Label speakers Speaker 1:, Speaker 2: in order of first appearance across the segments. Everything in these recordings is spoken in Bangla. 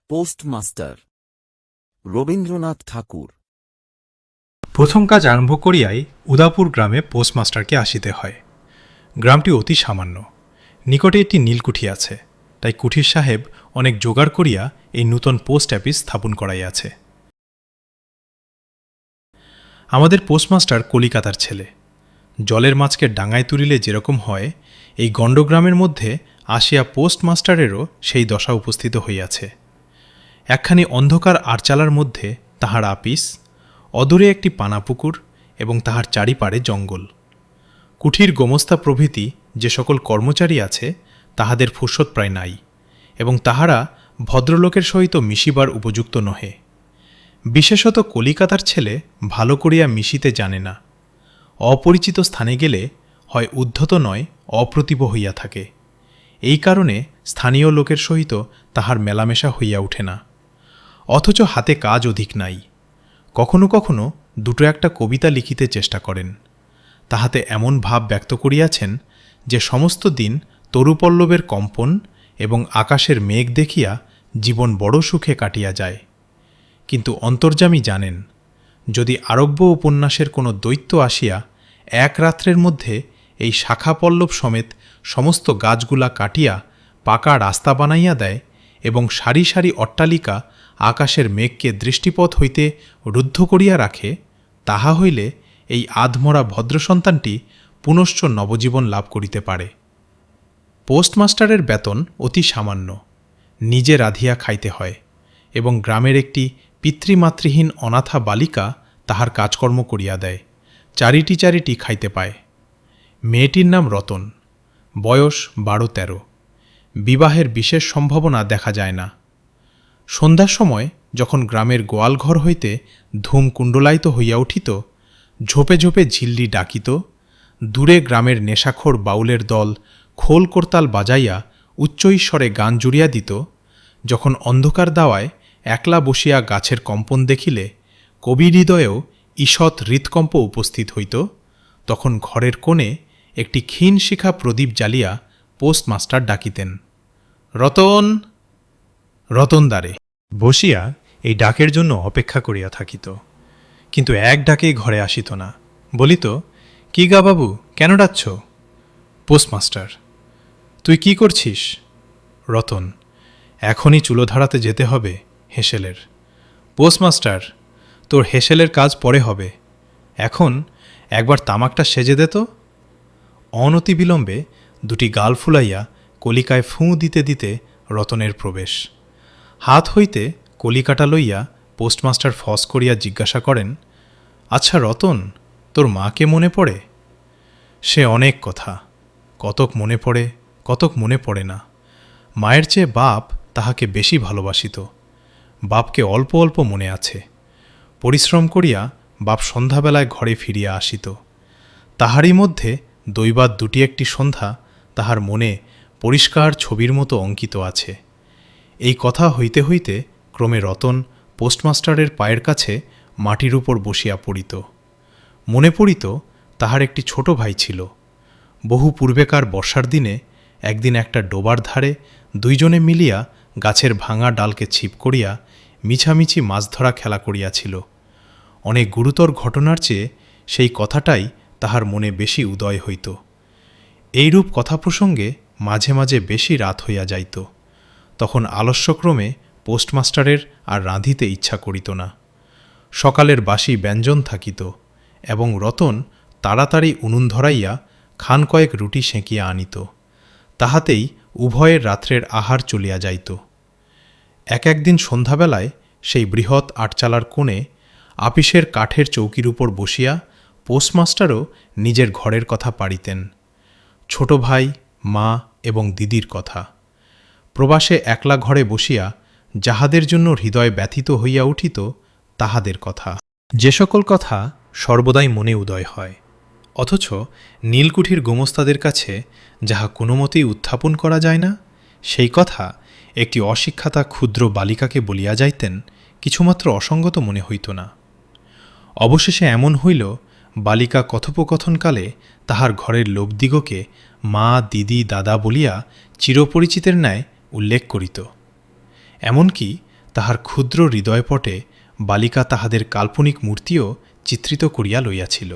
Speaker 1: পোস্টমাস্টার রবীন্দ্রনাথ ঠাকুর।
Speaker 2: প্রথম কাজ আরম্ভ করিয়াই উদাপুর গ্রামে পোস্টমাস্টারকে আসিতে হয়। গ্রামটি অতি সামান্য, নিকটে একটি নীলকুঠি আছে, তাই কুঠির সাহেব অনেক জোগাড় করিয়া এই নূতন পোস্ট অফিস স্থাপন করাইয়াছে। আমাদের পোস্টমাস্টার কলিকাতার ছেলে। জলের মাছকে ডাঙায় তুলিলে যেরকম হয়, এই গণ্ডগ্রামের মধ্যে আসিয়া পোস্টমাস্টারেরও সেই দশা উপস্থিত হইয়াছে। একখানি অন্ধকার আরচালার মধ্যে তাহার আপিস, অদূরে একটি পানাপুকুর এবং তাহার চারিপাড়ে জঙ্গল। কুঠির গোমস্তা প্রভৃতি যে সকল কর্মচারী আছে তাহাদের ফুরসত প্রায় নাই, এবং তাহারা ভদ্রলোকের সহিত মিশিবার উপযুক্ত নহে। বিশেষত কলিকাতার ছেলে ভালো করিয়া মিশিতে জানে না। অপরিচিত স্থানে গেলে হয় উদ্ধত নয় অপ্রতিভ হইয়া থাকে। এই কারণে স্থানীয় লোকের সহিত তাহার মেলামেশা হইয়া ওঠে না। অথচ হাতে কাজ অধিক নাই। কখনো কখনো দুটো একটা কবিতা লিখিতে চেষ্টা করেন। তাহাতে এমন ভাব ব্যক্ত করিয়াছেন যে সমস্ত দিন তরুপল্লবের কম্পন এবং আকাশের মেঘ দেখিয়া জীবন বড় সুখে কাটিয়া যায়। কিন্তু অন্তর্যামী জানেন, যদি আরব্য উপন্যাসের কোনো দৈত্য আসিয়া এক রাত্রের মধ্যে এই শাখাপল্লব সমেত সমস্ত গাছগুলা কাটিয়া পাকা রাস্তা বানাইয়া দেয় এবং সারি সারি অট্টালিকা আকাশের মেঘকে দৃষ্টিপথ হইতে রুদ্ধ করিয়া রাখে, তাহা হইলে এই আধমরা ভদ্রসন্তানটি পুনশ্চ নবজীবন লাভ করিতে পারে। পোস্টমাস্টারের বেতন অতি সামান্য, নিজে রাঁধিয়া খাইতে হয়, এবং গ্রামের একটি পিতৃমাতৃহীন অনাথা বালিকা তাহার কাজকর্ম করিয়া দেয়, চারিটি চারিটি খাইতে পায়। মেয়েটির নাম রতন, বয়স 12-13। বিবাহের বিশেষ সম্ভাবনা দেখা যায় না। সন্ধ্যার সময় যখন গ্রামের গোয়ালঘর হইতে ধূম কুণ্ডলায়িত হইয়া উঠিত, ঝোপে ঝোপে ঝিল্লি ডাকিত, দূরে গ্রামের নেশাখোর বাউলের দল খোল করতাল বাজাইয়া উচ্চৈস্বরে গান জুড়িয়া দিত, যখন অন্ধকার দাওয়ায় একলা বসিয়া গাছের কম্পন দেখিলে কবির হৃদয়েও ঈষৎ হৃৎকম্প উপস্থিত হইত, তখন ঘরের কোণে একটি ক্ষীণ শিখা প্রদীপ জ্বালিয়া পোস্টমাস্টার ডাকিতেন, রতন। রতন দ্বারে বসিয়া এই ডাকের জন্য অপেক্ষা করিয়া থাকিত, কিন্তু এক ডাকেই ঘরে আসিত না। বলিত, কি গা বাবু, কেন ডাকছ? পোস্টমাস্টার, তুই কি করছিস? রতন, এখনই চুলো ধারাতে যেতে হবে হেসেলের। পোস্টমাস্টার, তোর হেসেলের কাজ পরে হবে, এখন একবার তামাকটা সেজে দে তো। অনতিবিলম্বে দুটি গাল ফুলাইয়া কলিকায় ফুঁ দিতে দিতে রতনের প্রবেশ। হাত হইতে কলিকাটা লইয়া পোস্টমাস্টার ফস করিয়া জিজ্ঞাসা করেন, আচ্ছা রতন, তোর মাকে মনে পড়ে? সে অনেক কথা, কতক মনে পড়ে, কতক মনে পড়ে না। মায়ের চেয়ে বাপ তাহাকে বেশি ভালোবাসিত। বাপকে অল্প অল্প মনে আছে। পরিশ্রম করিয়া বাপ সন্ধ্যাবেলায় ঘরে ফিরিয়া আসিত। তাহারই মধ্যে দৈবাত দুটি একটি সন্ধ্যা তাহার মনে পরিষ্কার ছবির মতো অঙ্কিত আছে। এই কথা হইতে হইতে ক্রমে রতন পোস্টমাস্টারের পায়ের কাছে মাটির উপর বসিয়া পড়িত। মনে পড়িত তাহার একটি ছোট ভাই ছিল। বহু পূর্বেকার বর্ষার দিনে একদিন একটা ডোবার ধারে দুইজনে মিলিয়া গাছের ভাঙা ডালকে ছিপ করিয়া মিছামিছি মাছ ধরা খেলা করিয়াছিল। অনেক গুরুতর ঘটনার চেয়ে সেই কথাটাই তাহার মনে বেশি উদয় হইত। এইরূপ কথা প্রসঙ্গে মাঝে মাঝে বেশি রাত হইয়া যাইত। তখন আলস্যক্রমে পোস্টমাস্টারের আর রাঁধিতে ইচ্ছা করিত না। সকালের বাসি ব্যঞ্জন থাকিত, এবং রতন তাড়াতাড়ি উনুন ধরাইয়া খান কয়েক রুটি সেঁকিয়া আনিত। তাহাতেই উভয়ের রাত্রের আহার চলিয়া যাইত। এক একদিন সন্ধ্যাবেলায় সেই বৃহৎ আটচালার কোণে আপিসের কাঠের চৌকির উপর বসিয়া পোস্টমাস্টারও নিজের ঘরের কথা পাড়িতেন, ছোট ভাই, মা এবং দিদির কথা। প্রবাসে একলা ঘরে বসিয়া যাহাদের জন্য হৃদয় ব্যথিত হইয়া উঠিত তাহাদের কথা, যে সকল কথা সর্বদাই মনে উদয় হয়, অথচ নীলকুঠির গোমস্তাদের কাছে যাহা কোনো মতেই উত্থাপন করা যায় না, সেই কথা একটি অশিক্ষাতা ক্ষুদ্র বালিকাকে বলিয়া যাইতেন কিছুমাত্র অসঙ্গত মনে হইত না। অবশেষে এমন হইল, বালিকা কথোপকথনকালে তাহার ঘরের লোকদিগকে মা, দিদি, দাদা বলিয়া চিরপরিচিতের ন্যায় উল্লেখ করিত। এমনকি তাহার ক্ষুদ্র হৃদয়পটে বালিকা তাহাদের কাল্পনিক মূর্তিও চিত্রিত করিয়া লইয়াছিল।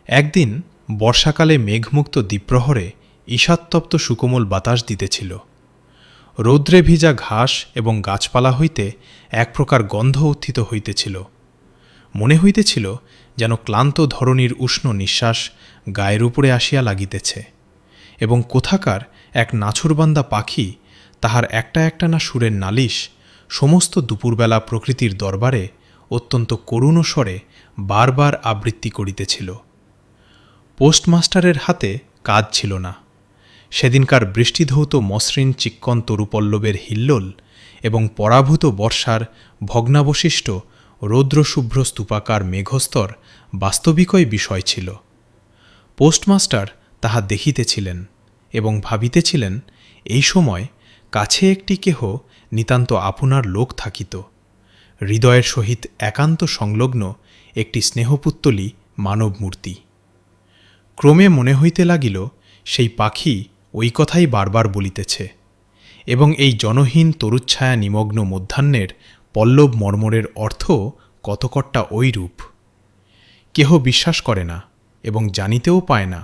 Speaker 2: একদিন বর্ষাকালে মেঘমুক্ত দ্বীপ্রহরে ঈষাত্তপ্ত সুকোমল বাতাস দিতেছিল। রৌদ্রে ভিজা ঘাস এবং গাছপালা হইতে এক প্রকার গন্ধ উত্থিত হইতেছিল। মনে হইতেছিল যেন ক্লান্ত ধরণীর উষ্ণ নিঃশ্বাস গায়ের উপরে আসিয়া লাগিতেছে, এবং কোথাকার এক নাছুরবান্দা পাখি তাহার একটা একটানা সুরের নালিশ সমস্ত দুপুরবেলা প্রকৃতির দরবারে অত্যন্ত করুণ স্বরে বারবার আবৃত্তি করিতেছিল। পোস্টমাস্টারের হাতে কাজ ছিল না। সেদিনকার বৃষ্টিধৌত মসৃণ চিক্কন তরুপল্লবের হিল্লোল এবং পরাভূত বর্ষার ভগ্নাবশিষ্ট রৌদ্রশুভ্র স্তূপাকার মেঘস্তর বাস্তবিকই বিষয় ছিল। পোস্টমাস্টার তাহা দেখিতেছিলেন এবং ভাবিতেছিলেন, এই সময় কাছে একটি কেহ নিতান্ত আপনার লোক থাকিত, হৃদয়ের সহিত একান্ত সংলগ্ন একটি স্নেহপুত্তলী মানবমূর্তি। ক্রমে মনে হইতে লাগিল সেই পাখি ওই কথাই বারবার বলিতেছে, এবং এই জনহীন তরুচ্ছায়া নিমগ্ন মধ্যাহ্নের পল্লব মর্মরের অর্থ কতকটা ঐরূপ। কেহ বিশ্বাস করে না এবং জানিতেও পায় না,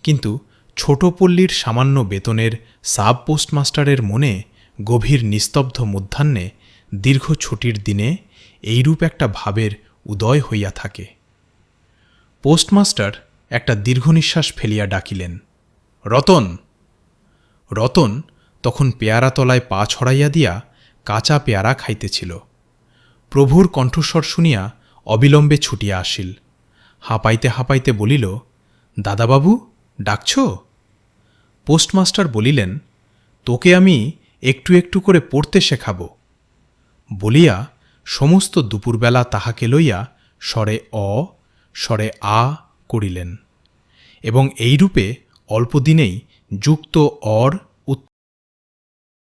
Speaker 2: কিন্তু ছোট পল্লীর সামান্য বেতনের সাব পোস্টমাস্টারের মনে গভীর নিস্তব্ধ মধ্যাহ্নে দীর্ঘ ছুটির দিনে এইরূপ একটা ভাবের উদয় হইয়া থাকে। পোস্টমাস্টার একটা দীর্ঘ নিঃশ্বাস ফেলিয়া ডাকিলেন, রতন। রতন তখন পেয়ারা তলায় পা ছড়াইয়া দিয়া কাঁচা পেয়ারা খাইতেছিল। প্রভুর কণ্ঠস্বর শুনিয়া অবিলম্বে ছুটিয়া আসিল। হাঁপাইতে হাঁপাইতে বলিল, দাদাবাবু, ডাকছ? পোস্টমাস্টার বলিলেন, তোকে আমি একটু একটু করে পড়তে শেখাব। বলিয়া সমস্ত দুপুরবেলা তাহাকে লইয়া স্বরে অ, স্বরে আ করিলেন, এবং এইরূপে অল্পদিনেই যুক্ত অর।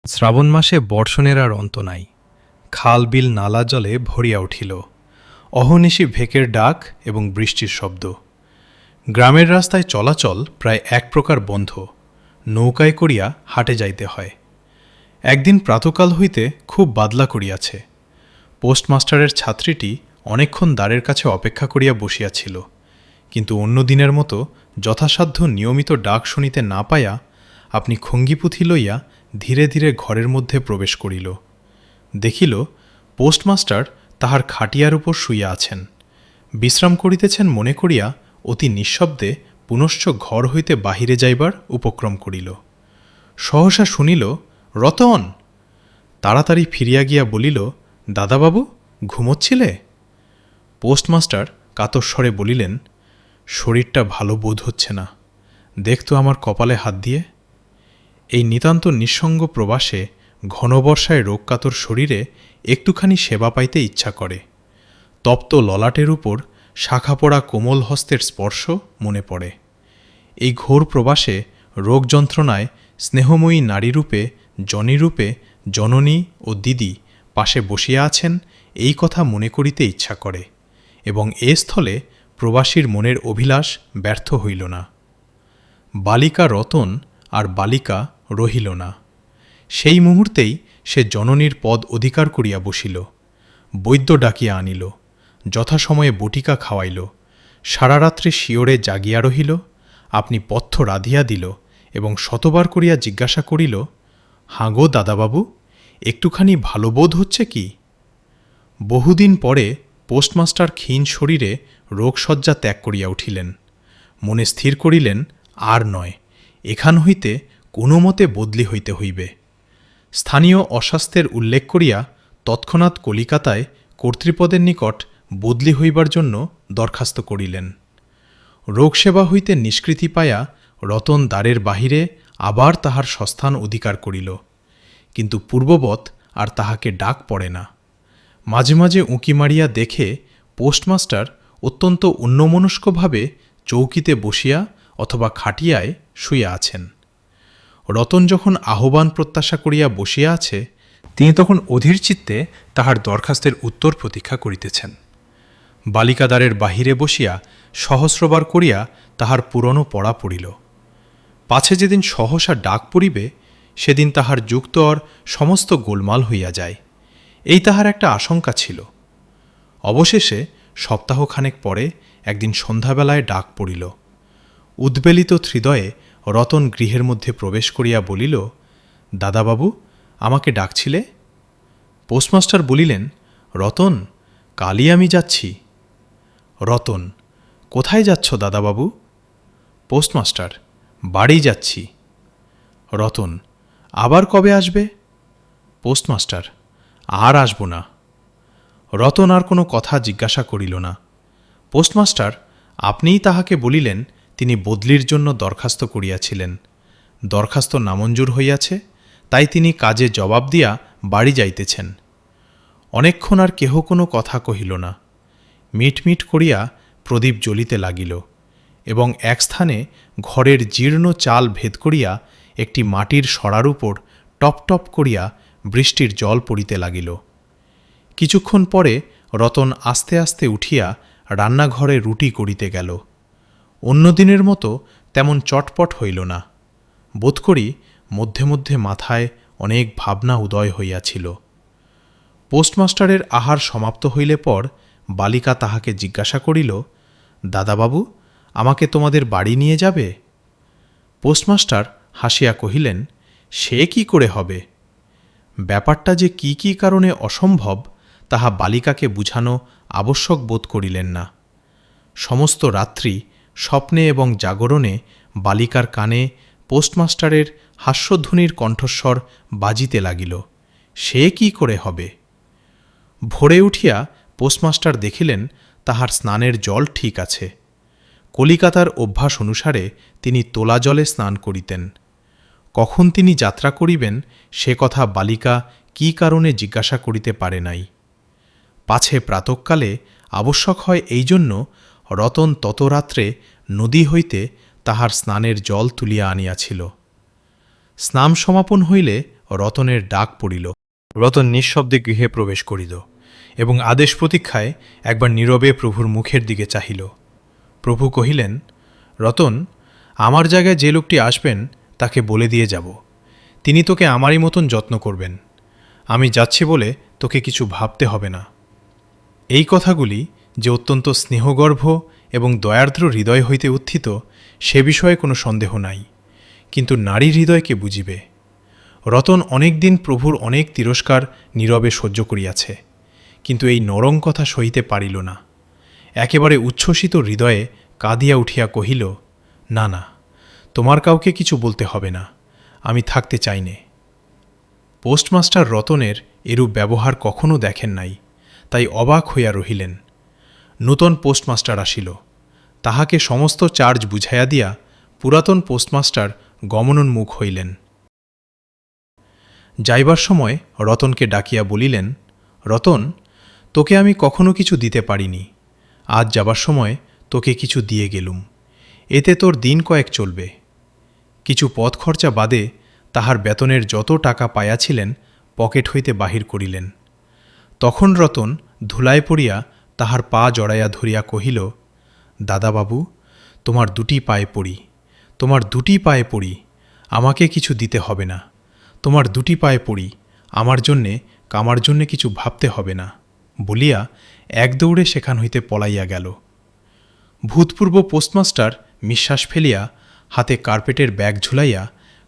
Speaker 2: শ্রাবণ মাসে বর্ষণের আর অন্ত নাই। খাল বিল নালা জলে ভরিয়া উঠিল। অহনিশি ভেকের ডাক এবং বৃষ্টির শব্দ। গ্রামের রাস্তায় চলাচল প্রায় এক প্রকার বন্ধ। নৌকায় করিয়া হাটে যাইতে হয়। একদিন প্রাতকাল হইতে খুব বাদলা করিয়াছে। পোস্টমাস্টারের ছাত্রীটি অনেকক্ষণ দ্বারের কাছে অপেক্ষা করিয়া বসিয়াছিল, কিন্তু অন্য দিনের মতো যথাসাধ্য নিয়মিত ডাক শুনিতে না পাইয়া আপনি খঙ্গিপুঁথি লইয়া ধীরে ধীরে ঘরের মধ্যে প্রবেশ করিল। দেখিল পোস্টমাস্টার তাহার খাটিয়ার উপর শুইয়া আছেন। বিশ্রাম করিতেছেন মনে করিয়া অতি নিঃশব্দে পুনশ্চ ঘর হইতে বাহিরে যাইবার উপক্রম করিল। সহসা শুনিল, রতন। তাড়াতাড়ি ফিরিয়া গিয়া বলিল, দাদাবাবু, ঘুমোচ্ছিলে? পোস্টমাস্টার কাতস্বরে বলিলেন, শরীরটা ভালো বোধ হচ্ছে না, দেখতো আমার কপালে হাত দিয়ে। এই নিতান্ত নিঃসঙ্গ প্রবাসে ঘনবর্ষায় রোগকাতর শরীরে একটুখানি সেবা পাইতে ইচ্ছা করে। তপ্ত ললাটের উপর শাখা পড়া কোমল হস্তের স্পর্শ মনে পড়ে। এই ঘোর প্রবাসে রোগ যন্ত্রণায় স্নেহময়ী নারীরূপে জনিরূপে জননী ও দিদি পাশে বসিয়া আছেন, এই কথা মনে করিতে ইচ্ছা করে, এবং এ স্থলে প্রবাসীর মনের অভিলাষ ব্যর্থ হইল না। বালিকা রতন আর বালিকা রহিল না। সেই মুহূর্তেই সে জননীর পদ অধিকার করিয়া বসিল। বৈদ্য ডাকিয়া আনিল, যথাসময়ে বটিকা খাওয়াইল, সারারাত্রি শিওরে জাগিয়া রহিল, আপনি পথ্য রাধিয়া দিল এবং শতবার করিয়া জিজ্ঞাসা করিল, হাঁ গো দাদাবাবু, একটুখানি ভালো বোধ হচ্ছে কি? বহুদিন পরে পোস্টমাস্টার ক্ষীণ শরীরে রোগশয্যা ত্যাগ করিয়া উঠিলেন। মনে স্থির করিলেন, আর নয়, এখান হইতে কোনো মতে বদলি হইতে হইবে। স্থানীয় অস্বাস্থ্যের উল্লেখ করিয়া তৎক্ষণাৎ কলিকাতায় কর্তৃপদের নিকট বদলি হইবার জন্য দরখাস্ত করিলেন। রোগসেবা হইতে নিষ্কৃতি পাইয়া রতন দ্বারের বাহিরে আবার তাহার স্বস্থান অধিকার করিল, কিন্তু পূর্ববৎ আর তাহাকে ডাক পড়ে না। মাঝে মাঝে উঁকি মারিয়া দেখে পোস্টমাস্টার অত্যন্ত অন্যমনস্কভাবে চৌকিতে বসিয়া অথবা খাটিয়ায় শুইয়া আছেন। রতন যখন আহ্বান প্রত্যাশা করিয়া বসিয়া আছে, তিনি তখন অধীর চিত্তে তাহার দরখাস্তের উত্তর প্রতীক্ষা করিতেছেন। বালিকাদ্বারের বাহিরে বসিয়া সহস্রবার করিয়া তাহার পুরনো পড়া পড়িল। পাছে যেদিন সহসা ডাক পড়িবে, সেদিন তাহার যুক্তর সমস্ত গোলমাল হইয়া যায়, এই তাহার একটা আশঙ্কা ছিল। অবশেষে সপ্তাহখানেক পরে একদিন সন্ধ্যাবেলায় ডাক পড়িল। উদ্বেলিত হৃদয়ে রতন গৃহের মধ্যে প্রবেশ করিয়া বলিল, দাদাবাবু, আমাকে ডাকছিলে? পোস্টমাস্টার বলিলেন, রতন, কালই আমি যাচ্ছি। রতন, কোথায় যাচ্ছ দাদাবাবু? পোস্টমাস্টার, বাড়ি যাচ্ছি। রতন, আবার কবে আসবে? পোস্টমাস্টার, আর আসব না। রতন আর কোনো কথা জিজ্ঞাসা করিল না। পোস্টমাস্টার আপনিই তাহাকে বলিলেন তিনি বদলির জন্য দরখাস্ত করিয়াছিলেন। দরখাস্ত নামঞ্জুর হইয়াছে, তাই তিনি কাজে জবাব দিয়া বাড়ি যাইতেছেন। অনেকক্ষণ আর কেহ কোনো কথা কহিল না। মিটমিট করিয়া প্রদীপ জ্বলিতে লাগিল এবং এক স্থানে ঘরের জীর্ণ চাল ভেদ করিয়া একটি মাটির সরার উপর টপ টপ করিয়া বৃষ্টির জল পড়িতে লাগিল। কিছুক্ষণ পরে রতন আস্তে আস্তে উঠিয়া রান্নাঘরে রুটি করিতে গেল। অন্যদিনের মতো তেমন চটপট হইল না। বোধ করি মধ্যে মধ্যে মাথায় অনেক ভাবনা উদয় হইয়াছিল। পোস্টমাস্টারের আহার সমাপ্ত হইলে পর বালিকা তাহাকে জিজ্ঞাসা করিল, দাদাবাবু, আমাকে তোমাদের বাড়ি নিয়ে যাবে? পোস্টমাস্টার হাসিয়া কহিলেন, সে কি করে হবে? ব্যাপারটা যে কি কি কারণে অসম্ভব তাহা বালিকাকে বুঝানো আবশ্যক বোধ করিলেন না। সমস্ত রাত্রি স্বপ্নে এবং জাগরণে বালিকার কানে পোস্টমাস্টারের হাস্যধ্বনির কণ্ঠস্বর বাজিতে লাগিল, সে কি করে হবে? ভোরে উঠিয়া পোস্টমাস্টার দেখিলেন তাহার স্নানের জল ঠিক আছে। কলিকাতার অভ্যাস অনুসারে তিনি তোলা জলে স্নান করিতেন। কখন তিনি যাত্রা করিবেন সে কথা বালিকা কি কারণে জিজ্ঞাসা করিতে পারে নাই। পাছে প্রাতঃকালে আবশ্যক হয় এই জন্য রতন তত রাত্রে নদী হইতে তাহার স্নানের জল তুলিয়া আনিয়াছিল। স্নান সমাপন হইলে রতনের ডাক পড়িল। রতন নিঃশব্দে গৃহে প্রবেশ করিল এবং আদেশ প্রতীক্ষায় একবার নীরবে প্রভুর মুখের দিকে চাহিল। প্রভু কহিলেন, রতন, আমার জায়গায় যে লোকটি আসবেন তাকে বলে দিয়ে যাব। তিনি তোকে আমারই মতন যত্ন করবেন। আমি যাচ্ছি বলে তোকে কিছু ভাবতে হবে না। এই কথাগুলি যে অত্যন্ত স্নেহগর্ভ এবং দয়ার্দ্র হৃদয় হইতে উত্থিত সে বিষয়ে কোনো সন্দেহ নাই, কিন্তু নারীর হৃদয়কে বুঝিবে। রতন অনেক দিন প্রভুর অনেক তিরস্কার নীরবে সহ্য করিয়াছে, কিন্তু এই নরম কথা সহিতে পারিল না। একেবারে উচ্ছ্বসিত হৃদয়ে কাঁদিয়া উঠিয়া কহিল, না না, তোমার কাউকে কিছু বলতে হবে না, আমি থাকতে চাই নে। পোস্টমাস্টার রতনের এরূপ ব্যবহার কখনো দেখেন নাই, তাই অবাক হইয়া রহিলেন। নূতন পোস্টমাস্টার আসিল। তাহাকে সমস্ত চার্জ বুঝাইয়া দিয়া পুরাতন পোস্টমাস্টার গমনোন্মুখ হইলেন। যাইবার সময় রতনকে ডাকিয়া বলিলেন, রতন, তোকে আমি কখনো কিছু দিতে পারিনি, আজ যাবার সময় তোকে কিছু দিয়ে গেলুম, এতে তোর দিন কয়েক চলবে। কিছু পথ খরচা বাদে তাহার বেতনের যত টাকা পাইয়াছিলেন পকেট হইতে বাহির করিলেন। তখন রতন ধুলায় পড়িয়া তাহার পা জড়াইয়া ধরিয়া কহিল, দাদাবাবু, তোমার দুটি পায়ে পড়ি, তোমার দুটি পায়ে পড়ি, আমাকে কিছু দিতে হবে না। তোমার দুটি পায়ে পড়ি, আমার জন্যে কিছু ভাবতে হবে না, বলিয়া এক দৌড়ে সেখান হইতে পলাইয়া গেল। ভূতপূর্ব পোস্টমাস্টার নিঃশ্বাস ফেলিয়া হাতে কার্পেটের ব্যাগ ঝুলাইয়া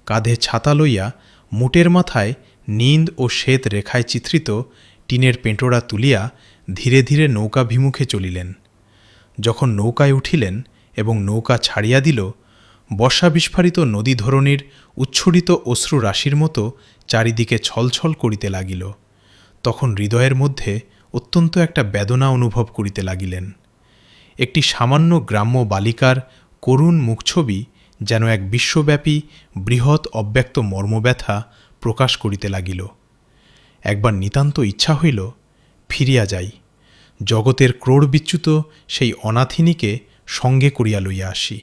Speaker 2: কাঁধে ছাতা লইয়া মুটের মাথায় নিন্দ ও শ্বেত রেখায় চিত্রিত টিনের পেঁটোড়া তুলিয়া ধীরে ধীরে নৌকাভিমুখে চলিলেন। যখন নৌকায় উঠিলেন এবং নৌকা ছাড়িয়া দিল, বর্ষা বিস্ফারিত নদী ধরণীর উচ্ছ্বরিত অশ্রু রাশির মতো চারিদিকে ছলছল করিতে লাগিল। তখন হৃদয়ের মধ্যে অত্যন্ত একটা বেদনা অনুভব করিতে লাগিলেন। একটি সামান্য গ্রাম্য বালিকার করুণ মুখছবি যেন এক বিশ্বব্যাপী বৃহৎ অব্যক্ত মর্মব্যথা প্রকাশ করিতে লাগিল। একবার নিতান্ত ইচ্ছা হইল ফিরিয়া যাই, জগতের ক্রোড়বিচ্যুত সেই অনাথিনীকে সঙ্গে করিয়া লইয়া আসি।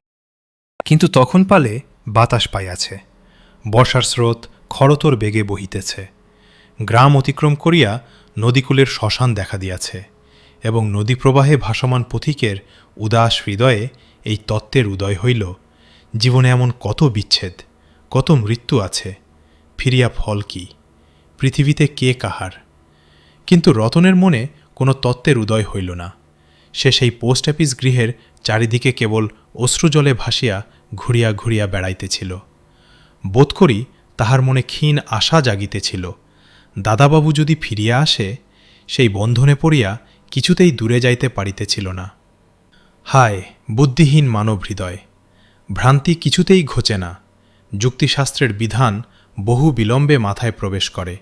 Speaker 2: কিন্তু তখন পালে বাতাস পাইয়াছে, বর্ষার স্রোত খরতর বেগে বহিতেছে। গ্রাম অতিক্রম করিয়া নদীকূলের শ্মশান দেখা দিয়াছে এবং নদীপ্রবাহে ভাসমান পথিকের উদাস হৃদয়ে এই তত্ত্বের উদয় হইল, জীবনে এমন কত বিচ্ছেদ, কত মৃত্যু আছে, ফিরিয়া ফল কি, পৃথিবীতে কে কাহার। কিন্তু রতনের মনে কোনো তত্ত্বের উদয় হইল না। সে সেই পোস্ট অফিস গৃহের চারিদিকে কেবল অশ্রুজলে ভাসিয়া ঘুরিয়া ঘুরিয়া বেড়াইতেছিল। বোধ করি তাহার মনে ক্ষীণ আশা জাগিতেছিল, দাদাবাবু যদি ফিরিয়া আসে, সেই বন্ধনে পড়িয়া কিছুতেই দূরে যাইতে পারিতেছিল না। হায় বুদ্ধিহীন মানব হৃদয়! ভ্রান্তি কিছুতেই ঘোচে না। যুক্তিশাস্ত্রের বিধান বহু বিলম্বে মাথায় প্রবেশ করে।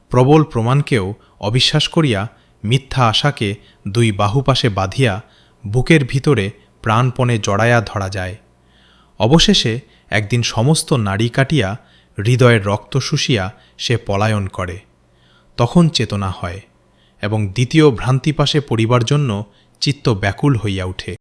Speaker 2: প্রবল প্রমাণকেও অবিশ্বাস করিয়া মিথ্যা আশাকে দুই বাহুপাশে বাঁধিয়া বুকের ভিতরে প্রাণপণে জড়াইয়া ধরা যায়। অবশেষে একদিন সমস্ত নাড়ি কাটিয়া হৃদয়ের রক্ত শুষিয়া সে পলায়ন করে। তখন চেতনা হয় এবং দ্বিতীয় ভ্রান্তিপাশে পড়িবার জন্য চিত্ত ব্যাকুল হইয়া ওঠে।